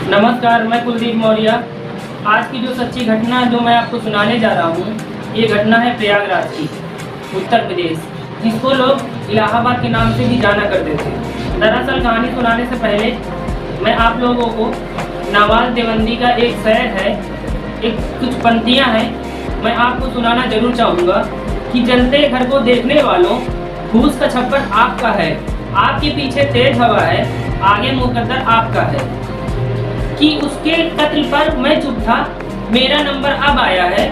नमस्कार, मैं कुलदीप मौर्य। आज की जो सच्ची घटना जो मैं आपको सुनाने जा रहा हूँ, ये घटना है प्रयागराज की, उत्तर प्रदेश, जिसको लोग इलाहाबाद के नाम से भी जाना करते थे। दरअसल कहानी सुनाने से पहले मैं आप लोगों को नवाज देवबंदी का एक शेर है, एक कुछ पंक्तियाँ हैं, मैं आपको सुनाना जरूर चाहूँगा कि जलते घर को देखने वालों, घूस का छप्पर आपका है, आपके पीछे तेज हवा है, आगे मुकद्दर आपका है। कि उसके कत्ल पर मैं चुप था, मेरा नंबर अब आया है,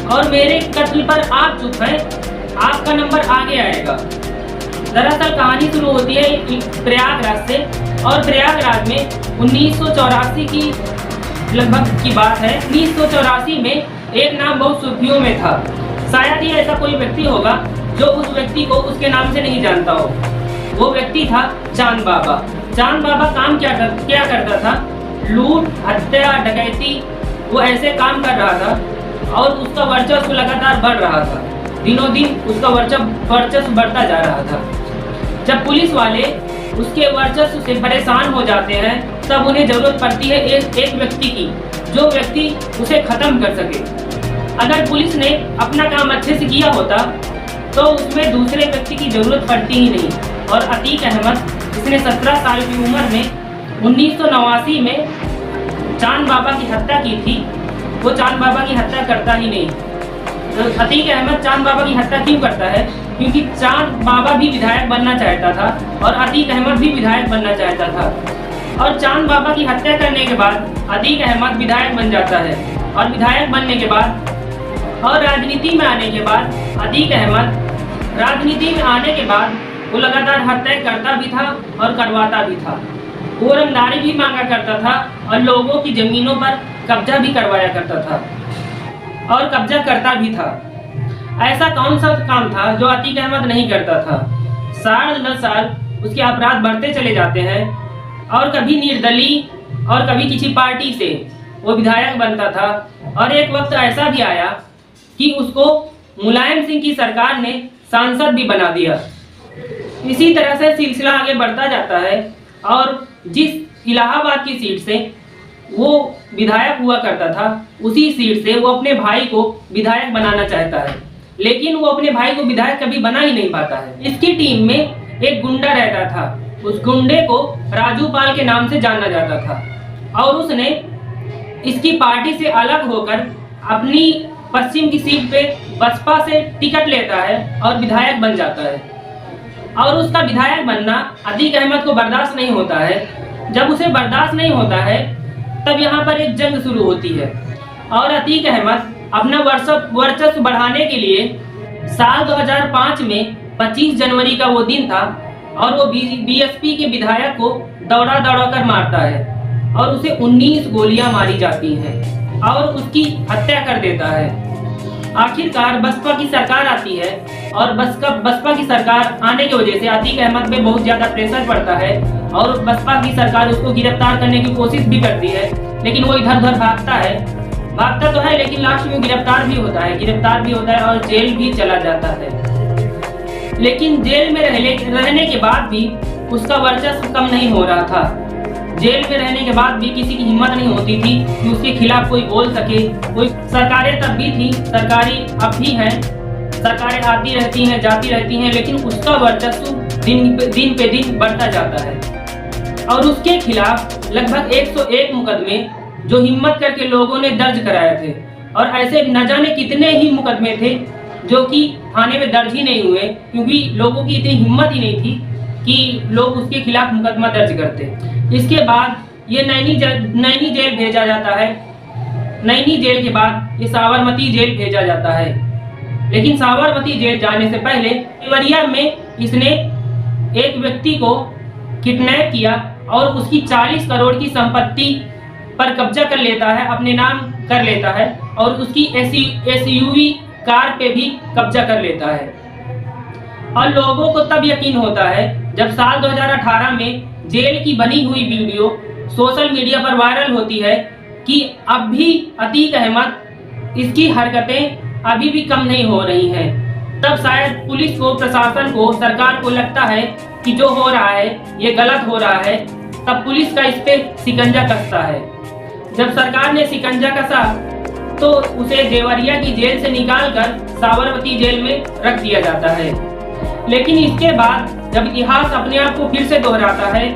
और मेरे कत्ल पर आप चुप हैं, आपका नंबर आगे आएगा। दरअसल कहानी शुरू होती है प्रयागराज से, और प्रयागराज में 1984 की लगभग की बात है। 1984 में एक नाम बहुत सुर्खियों में था। शायद ही ऐसा कोई व्यक्ति होगा जो उस व्यक्ति को उसके नाम से नहीं जानता हो। वो व्यक्ति था चांद बाबा। चांद बाबा काम क्या करता था? लूट, हत्या, डकैती, वो ऐसे काम कर रहा था, और उसका वर्चस्व लगातार बढ़ रहा था। दिनों दिन उसका वर्चस्व बढ़ता जा रहा था। जब पुलिस वाले उसके वर्चस्व से परेशान हो जाते हैं, तब उन्हें जरूरत पड़ती है एक व्यक्ति की, जो व्यक्ति उसे खत्म कर सके। अगर पुलिस ने अपना काम अच्छे से किया होता तो उसमें दूसरे व्यक्ति की जरूरत पड़ती ही नहीं। और अतीक अहमद, जिसने 17 साल की उम्र में 1989 में चांद बाबा की हत्या की थी, वो चांद बाबा की हत्या करता ही नहीं। तो अतीक अहमद चांद बाबा की हत्या क्यों करता है? क्योंकि चांद बाबा भी विधायक बनना चाहता था, और अतीक अहमद भी विधायक बनना चाहता था। और चांद बाबा की हत्या करने के बाद अतीक अहमद विधायक बन जाता है, और विधायक बनने के बाद और राजनीति में आने के बाद अतीक अहमद राजनीति में आने के बाद वो लगातार हत्या करता भी था और करवाता भी था। वो रंगदारी भी मांगा करता था, और लोगों की जमीनों पर कब्जा भी करवाया करता था, और कब्जा करता भी था। ऐसा कौन सा काम था जो अतीक अहमद नहीं करता था? साल दर साल उसके अपराध बढ़ते चले जाते हैं, और कभी निर्दलीय और कभी किसी पार्टी से वो विधायक बनता था। और एक वक्त ऐसा भी आया कि उसको मुलायम सिंह की सरकार ने सांसद भी बना दिया। इसी तरह से सिलसिला आगे बढ़ता जाता है, और जिस इलाहाबाद की सीट से वो विधायक हुआ करता था, उसी सीट से वो अपने भाई को विधायक बनाना चाहता है, लेकिन वो अपने भाई को विधायक कभी बना ही नहीं पाता है। इसकी टीम में एक गुंडा रहता था, उस गुंडे को राजू पाल के नाम से जाना जाता था, और उसने इसकी पार्टी से अलग होकर अपनी पश्चिम की सीट पे बसपा से टिकट लेता है और विधायक बन जाता है। और उसका विधायक बनना अतीक अहमद को बर्दाश्त नहीं होता है। जब उसे बर्दाश्त नहीं होता है, तब यहाँ पर एक जंग शुरू होती है, और अतीक अहमद अपना वर्चस्व बढ़ाने के लिए साल 2005 में 25 जनवरी का वो दिन था, और वो बीएसपी के विधायक को दौड़ा कर मारता है, और उसे 19 गोलियां मारी जाती हैं, और उसकी हत्या कर देता है। आखिरकार बसपा की सरकार आती है, और बसपा की सरकार आने की वजह से अतीक अहमद पे बहुत ज्यादा प्रेशर पड़ता है, और बसपा की सरकार उसको गिरफ्तार करने की कोशिश भी करती है, लेकिन वो इधर उधर भागता तो है, लेकिन लास्ट में गिरफ्तार भी होता है और जेल भी चला जाता है। लेकिन जेल में रहने के बाद भी उसका वर्चस्व कम नहीं हो रहा था। जेल में रहने के बाद भी किसी की हिम्मत नहीं होती थी कि उसके खिलाफ कोई बोल सके। कोई सरकारें तब भी थी, सरकारी अब भी हैं, सरकारें आती रहती हैं, जाती रहती हैं, लेकिन उसका वर्चस्व दिन पे दिन बढ़ता जाता है। और उसके खिलाफ लगभग 101 मुकदमे जो हिम्मत करके लोगों ने दर्ज कराए थे, और ऐसे न जाने कितने ही मुकदमे थे जो कि थाने में दर्ज ही नहीं हुए, क्योंकि लोगों की इतनी हिम्मत ही नहीं थी कि लोग उसके खिलाफ मुकदमा दर्ज करते। इसके बाद ये नैनी जेल भेजा जाता है। नैनी जेल के बाद ये साबरमती जेल भेजा जाता है। लेकिन साबरमती जेल जाने से पहले देवरिया में इसने एक व्यक्ति को किडनैप किया, और उसकी 40 करोड़ की संपत्ति पर कब्जा कर लेता है, अपने नाम कर लेता है, और उसकी एसयूवी कार पे भी कब्जा कर लेता है। और लोगों को तब यकीन होता है जब साल 2018 में जेल की बनी हुई वीडियो सोशल मीडिया पर वायरल होती है कि अब भी अतीक अहमद, इसकी हरकतें अभी भी कम नहीं हो रही हैं। तब शायद पुलिस को, प्रशासन को, सरकार को लगता है कि जो हो रहा है ये गलत हो रहा है, तब पुलिस का इस पे शिकंजा कसता है। जब सरकार ने शिकंजा कसा तो उसे देवरिया की जेल से निकालकर साबरमती जेल में रख दिया जाता है। लेकिन इसके बाद जब इतिहास अपने आप को फिर से दोहराता है,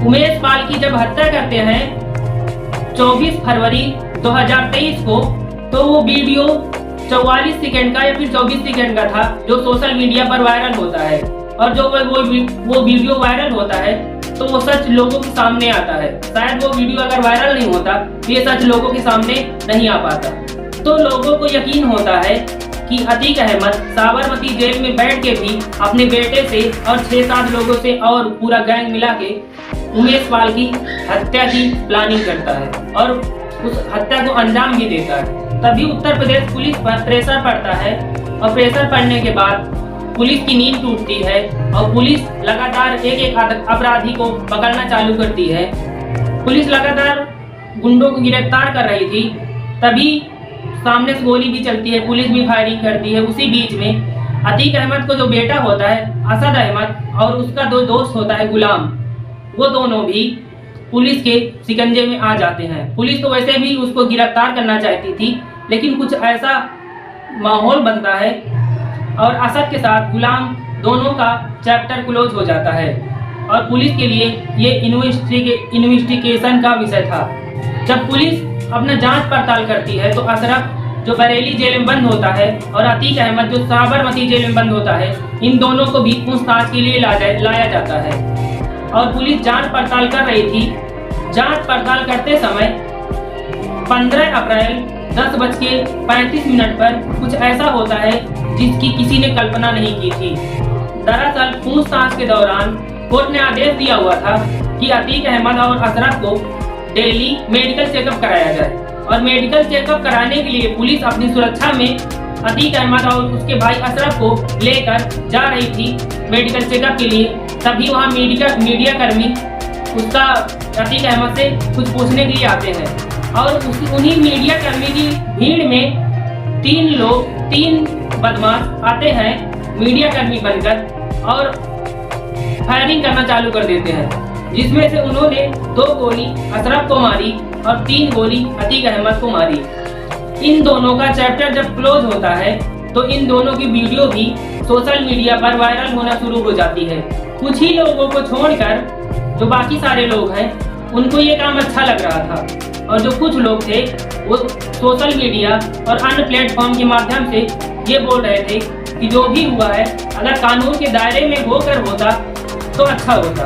उमेश पाल की जब हत्या करते हैं 24 फरवरी 2023 को, तो वो वीडियो 44 सेकंड का या फिर 24 सेकंड का था जो सोशल मीडिया पर वायरल होता है। और जो वो वीडियो वायरल होता है तो वो सच लोगों के सामने आता है। शायद वो वीडियो अगर वायरल नहीं होता तो ये सच लोगों के सामने नहीं आ पाता। तो लोगों को यकीन होता है कि अतीक अहमद साबरमती जेल में बैठ के भी अपने बेटे से और 6-7 लोगों से और पूरा गैंग मिला के उमेश पाल की हत्या की प्लानिंग करता है और उस हत्या को अंजाम भी देता है। तभी उत्तर प्रदेश पुलिस पर प्रेशर पड़ता है और प्रेशर पड़ने के बाद पुलिस की नींद टूटती है और पुलिस लगातार एक अपराधी को पकड़ना चालू करती है। पुलिस लगातार गुंडों को गिरफ्तार कर रही थी, तभी सामने से गोली भी चलती है, पुलिस भी फायरिंग करती है। उसी बीच में अतीक अहमद को जो बेटा होता है असद अहमद और उसका दो दोस्त होता है गुलाम, वो दोनों भी पुलिस के शिकंजे में आ जाते हैं। पुलिस तो वैसे भी उसको गिरफ्तार करना चाहती थी, लेकिन कुछ ऐसा माहौल बनता है और असद के साथ गुलाम दोनों का चैप्टर क्लोज हो जाता है। और पुलिस के लिए ये इन्वेस्टिगेशन का विषय था। जब पुलिस अपना जांच पड़ताल करती है तो अशरफ जो बरेली जेल में बंद होता है और अतीक अहमद जो साबरमती जेल में बंद होता है, इन दोनों को भी पूछताछ के लिए लाया जाता है। और पुलिस जांच पड़ताल कर रही थी। जांच पड़ताल करते समय 15 अप्रैल 10:35 पर कुछ ऐसा होता है जिसकी किसी ने कल्पना नहीं की थी। दरअसल पूछताछ के दौरान कोर्ट ने आदेश दिया हुआ था कि अतीक अहमद और अशरफ को डेली मेडिकल चेकअप कराया जाए। और मेडिकल चेकअप कराने के लिए पुलिस अपनी सुरक्षा में अतीक अहमद और उसके भाई अशरफ को लेकर जा रही थी मेडिकल चेकअप के लिए। तभी वहाँ मीडिया कर्मी उसका अतीक अहमद से कुछ पूछने के लिए आते हैं और उन्हीं मीडिया कर्मी की भीड़ में 3 बदमाश आते हैं मीडिया कर्मी बनकर और फायरिंग करना चालू कर देते हैं, जिसमें से उन्होंने 2 गोली अशरफ को मारी और 3 गोली अतीक अहमद को मारी। इन दोनों का चैप्टर जब क्लोज होता है तो इन दोनों की वीडियो भी सोशल मीडिया पर वायरल होना शुरू हो जाती है। कुछ ही लोगों को छोड़कर जो बाकी सारे लोग हैं उनको ये काम अच्छा लग रहा था और जो कुछ लोग थे वो सोशल मीडिया और अन्य प्लेटफॉर्म के माध्यम से ये बोल रहे थे कि जो भी हुआ है अगर कानून के दायरे में होकर होता तो अच्छा होता।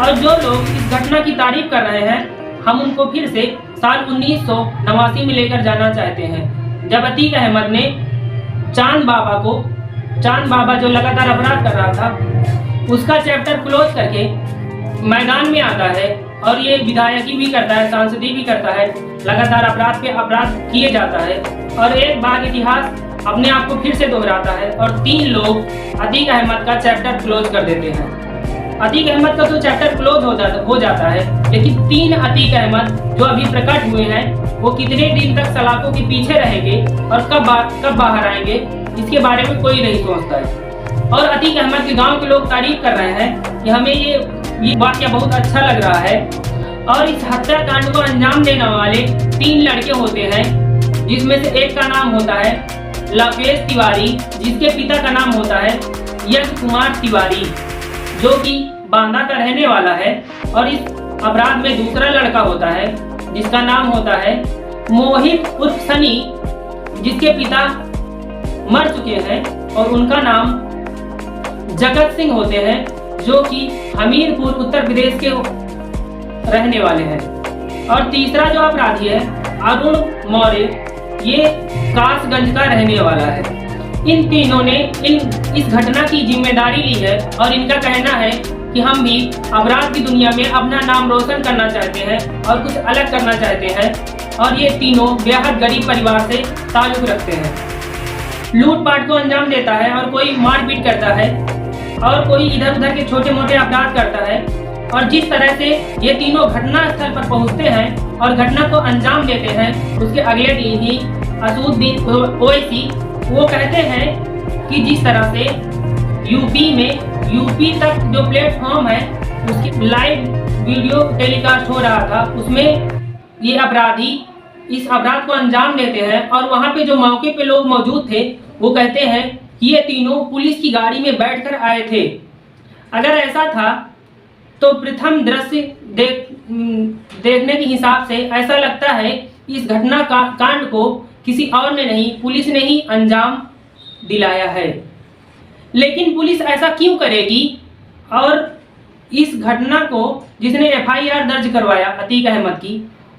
और जो लोग इस घटना की तारीफ कर रहे हैं, हम उनको फिर से साल 1989 में लेकर जाना चाहते हैं, जब अतीक अहमद ने चांद बाबा जो लगातार अपराध कर रहा था उसका चैप्टर क्लोज करके मैदान में आता है और ये विधायकी भी करता है, सांसदी भी करता है, लगातार अपराध पे अपराध किए जाता है और एक बार इतिहास अपने आप को फिर से दोहराता है और 3 लोग अतीक अहमद का चैप्टर क्लोज कर देते हैं। अतीक अहमद का तो चैप्टर क्लोज हो जाता है, लेकिन 3 अतीक अहमद जो अभी प्रकट हुए हैं वो कितने दिन तक सलाखों के पीछे रहेंगे और कब बाहर आएंगे, इसके बारे में कोई नहीं सोचता है। और अतीक अहमद के गांव के लोग तारीफ कर रहे हैं कि हमें ये वाक़या बहुत अच्छा लग रहा है। और इस हत्याकांड को अंजाम देने वाले 3 लड़के होते हैं, जिसमें से एक का नाम होता है लकेश तिवारी, जिसके पिता का नाम होता है यश कुमार तिवारी, जो कि बांदा का रहने वाला है। और इस अपराध में दूसरा लड़का होता है जिसका नाम होता है मोहित उर्फ सनी, जिसके पिता मर चुके हैं और उनका नाम जगत सिंह होते हैं, जो कि हमीरपुर उत्तर प्रदेश के रहने वाले हैं। और तीसरा जो अपराधी है अरुण मौर्य, ये कासगंज का रहने वाला है। इन तीनों ने इस घटना की जिम्मेदारी ली है और इनका कहना है कि हम भी अपराध की दुनिया में अपना नाम रोशन करना चाहते हैं और कुछ अलग करना चाहते हैं। और ये तीनों बेहद गरीब परिवार से ताल्लुक रखते हैं। लूटपाट को अंजाम देता है और कोई मारपीट करता है और कोई इधर उधर के छोटे मोटे अपराध करता है। और जिस तरह से ये तीनों घटना स्थल पर पहुंचते हैं और घटना को अंजाम देते हैं, उसके अगले दिन ही असुद्दीन ओवैसी वो कहते हैं कि जिस तरह से यूपी तक जो प्लेटफॉर्म है उसकी लाइव वीडियो टेलीकास्ट हो रहा था उसमें ये अपराधी इस अपराध को अंजाम देते हैं और वहाँ पे जो मौके पे लोग मौजूद थे वो कहते हैं कि ये तीनों पुलिस की गाड़ी में बैठकर आए थे। अगर ऐसा था तो प्रथम दृश्य देखने के हिसाब से ऐसा लगता है इस घटना का कांड को किसी और ने नहीं, पुलिस ने ही अंजाम दिलाया है। लेकिन पुलिस ऐसा क्यों करेगी? और इस घटना को जिसने FIR दर्ज करवाया अतीक अहमद की,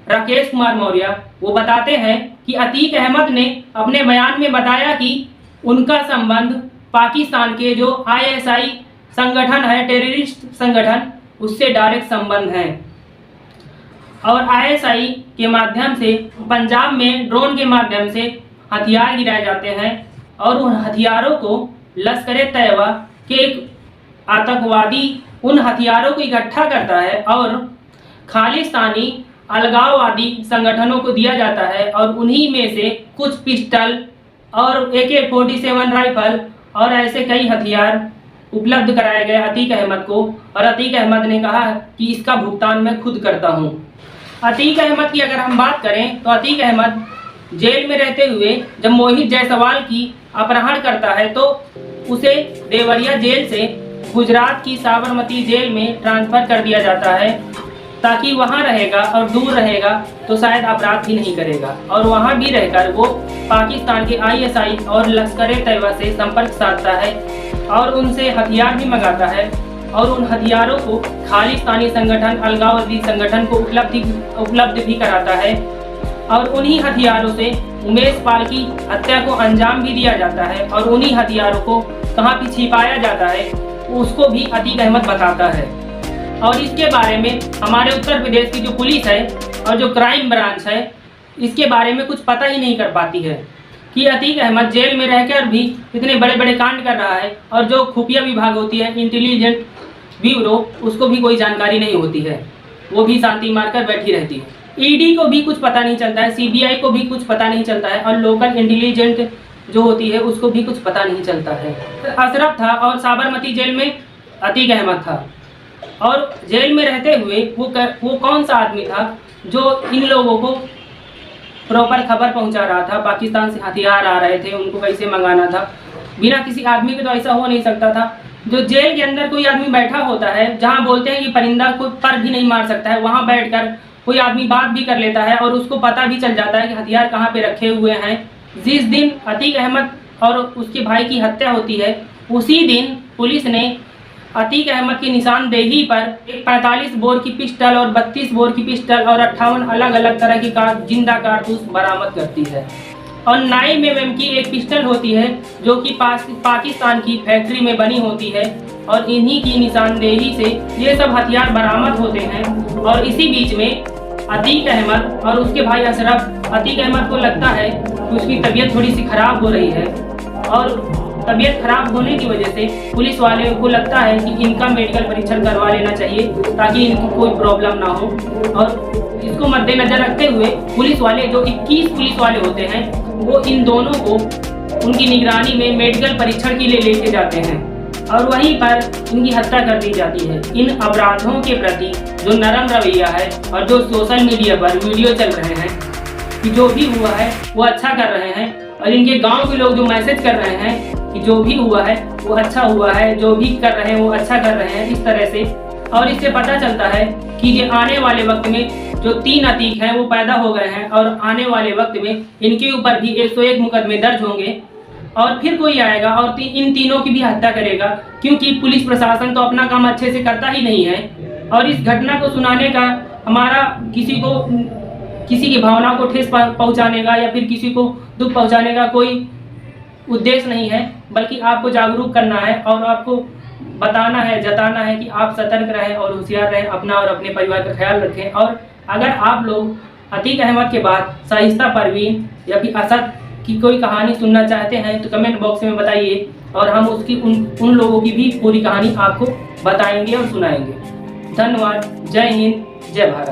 राकेश कुमार मौर्य, वो बताते हैं कि अतीक अहमद ने अपने बयान में बताया कि उनका संबंध पाकिस्तान के जो ISI संगठन है, टेररिस्ट संगठन, उससे डायरेक्ट संबंध है। और ISI के माध्यम से पंजाब में ड्रोन के माध्यम से हथियार गिराए जाते हैं और उन हथियारों को लश्कर-ए-तैयबा के एक आतंकवादी उन हथियारों को इकट्ठा करता है और खालिस्तानी अलगाववादी संगठनों को दिया जाता है और उन्हीं में से कुछ पिस्टल और AK-47 राइफल और ऐसे कई हथियार उपलब्ध कराए गए अतीक अहमद को। और अतीक अहमद ने कहा कि इसका भुगतान मैं खुद करता हूं। अतीक अहमद की अगर हम बात करें तो अतीक अहमद जेल में रहते हुए जब मोहित जायसवाल की अपहरण करता है तो उसे देवरिया जेल से गुजरात की साबरमती जेल में ट्रांसफ़र कर दिया जाता है ताकि वहाँ रहेगा और दूर रहेगा तो शायद अपराध भी नहीं करेगा। और वहाँ भी रहकर वो पाकिस्तान के ISI और लश्कर-ए-तैयबा से संपर्क साधता है और उनसे हथियार भी मंगाता है और उन हथियारों को खालिस्तानी संगठन, अलगाववादी संगठन को उपलब्ध भी कराता है। और उन्हीं हथियारों से उमेश पाल की हत्या को अंजाम भी दिया जाता है और उन्हीं हथियारों को कहाँ पे छिपाया जाता है उसको भी अतीक अहमद बताता है। और इसके बारे में हमारे उत्तर प्रदेश की जो पुलिस है और जो क्राइम ब्रांच है इसके बारे में कुछ पता ही नहीं कर पाती है कि अतीक अहमद जेल में रहकर भी इतने बड़े बड़े कांड कर रहा है और जो खुफिया विभाग होती है, इंटेलिजेंट ब्यूरो, उसको भी कोई जानकारी नहीं होती है, वो भी शांति मारकर बैठी रहती है। ED को भी कुछ पता नहीं चलता है, CBI को भी कुछ पता नहीं चलता है और लोकल इंटेलिजेंट जो होती है उसको भी कुछ पता नहीं चलता है। अशरफ था और साबरमती जेल में अतीक अहमद था और जेल में रहते हुए वो कौन सा आदमी था जो इन लोगों को प्रॉपर खबर पहुंचा रहा था, पाकिस्तान से हथियार आ रहे थे, उनको कैसे मंगाना था। बिना किसी आदमी के तो ऐसा हो नहीं सकता था। जो जेल के अंदर कोई आदमी बैठा होता है, जहां बोलते हैं कि परिंदा को पर भी नहीं मार सकता है, वहां बैठकर कोई आदमी बात भी कर लेता है और उसको पता भी चल जाता है कि हथियार कहाँ पे रखे हुए हैं। जिस दिन अतीक अहमद और उसके भाई की हत्या होती है उसी दिन पुलिस ने अतीक अहमद की निशानदेही पर 45 बोर की पिस्टल और 32 बोर की पिस्टल और 58 अलग अलग तरह की जिंदा कारतूस बरामद करती है। और 9 mm की एक पिस्टल होती है जो कि पाकिस्तान की फैक्ट्री में बनी होती है और इन्हीं की निशानदेही से ये सब हथियार बरामद होते हैं। और इसी बीच में अतीक अहमद और उसके भाई अशरफ, अतीक अहमद को लगता है कि उसकी तबीयत थोड़ी सी खराब हो रही है और तबीयत खराब होने की वजह से पुलिस वाले को लगता है कि इनका मेडिकल परीक्षण करवा लेना चाहिए ताकि इनकी कोई प्रॉब्लम ना हो। और इसको मद्देनजर रखते हुए पुलिस वाले जो 21 पुलिस वाले होते हैं वो इन दोनों को उनकी निगरानी में मेडिकल परीक्षण के लिए लेके जाते हैं और वहीं पर इनकी हत्या कर दी जाती है। इन अपराधों के प्रति जो नरम रवैया है और जो सोशल मीडिया पर वीडियो चल रहे हैं कि जो भी हुआ है वो अच्छा कर रहे हैं और इनके गांव के लोग जो मैसेज कर रहे हैं कि जो भी हुआ है वो अच्छा हुआ है, जो भी कर रहे हैं वो अच्छा कर रहे हैं, इस तरह से। और इससे पता चलता है कि ये आने वाले वक्त में जो 3 अतीक हैं वो पैदा हो गए हैं और आने वाले वक्त में इनके ऊपर भी 101 मुकदमे दर्ज होंगे और फिर कोई आएगा और इन तीनों की भी हत्या करेगा, क्योंकि पुलिस प्रशासन तो अपना काम अच्छे से करता ही नहीं है। और इस घटना को सुनाने का हमारा किसी की भावना को ठेस पहुंचाने का या फिर किसी को दुख पहुंचाने का कोई उद्देश्य नहीं है, बल्कि आपको जागरूक करना है और आपको बताना है, जताना है कि आप सतर्क रहें और होशियार रहें, अपना और अपने परिवार का ख्याल रखें। और अगर आप लोग अतीक अहमद के बाद शाइस्ता परवीन या फिर असद की कोई कहानी सुनना चाहते हैं तो कमेंट बॉक्स में बताइए और हम उसकी उन लोगों की भी पूरी कहानी आपको बताएंगे और सुनाएंगे। धन्यवाद। जय हिंद, जय भारत।